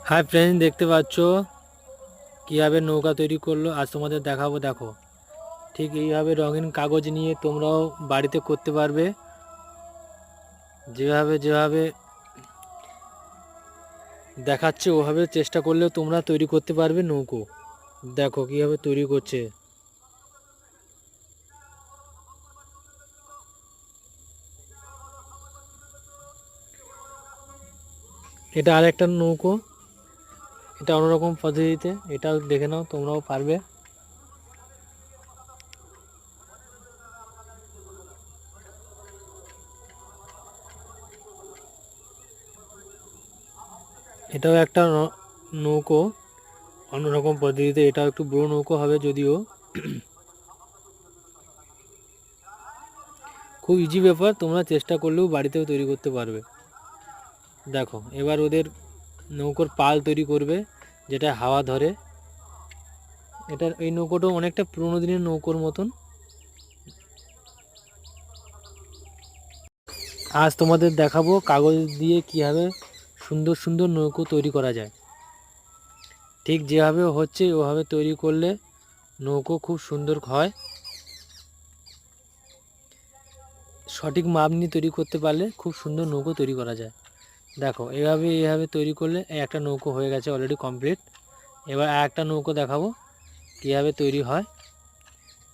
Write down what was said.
Hi friend, দেখতে পাচ্ছ কীভাবে নৌকা তৈরি করলো। আজ তোমাদের দেখাবো। দেখো, ঠিক এইভাবে রঙিন কাগজ নিয়ে তোমরাও বাড়িতে করতে পারবে। যেভাবে যেভাবে দেখাচ্ছে ওভাবে চেষ্টা করলেও তোমরা তৈরি করতে পারবে নৌকো। দেখো কীভাবে তৈরি করছে। এটা আরেকটা নৌকো, এটা অন্যরকম পদ্ধতিতে। এটাও দেখে নাও, তোমরাও পারবে। এটাও একটা নৌকো, অন্যরকম পদ্ধতিতে। এটাও একটু বড় নৌকো হবে যদিও। খুব ইজি ব্যাপার, তোমরা চেষ্টা করলেও বাড়িতেও তৈরি করতে পারবে। দেখো, এবার ওদের নৌকোর পাল তৈরি করবে, যেটা হাওয়া ধরে। এই নৌকোটা অনেকটা পুরোনো দিনের নৌকোর মতন। আজ তোমাদের দেখাবো কাগজ দিয়ে কীভাবে সুন্দর সুন্দর নৌকো তৈরি করা যায়। ঠিক যেভাবে হচ্ছে ওভাবে তৈরি করলে নৌকো খুব সুন্দর হয়। সঠিক মাপ নিয়ে তৈরি করতে পারলে খুব সুন্দর নৌকো তৈরি করা যায়। দেখো, এইভাবে তৈরি করলে একটা নৌকো হয়ে গেছে অলরেডি কমপ্লিট। এবার আর একটা নৌকো দেখাবো কীভাবে তৈরি হয়।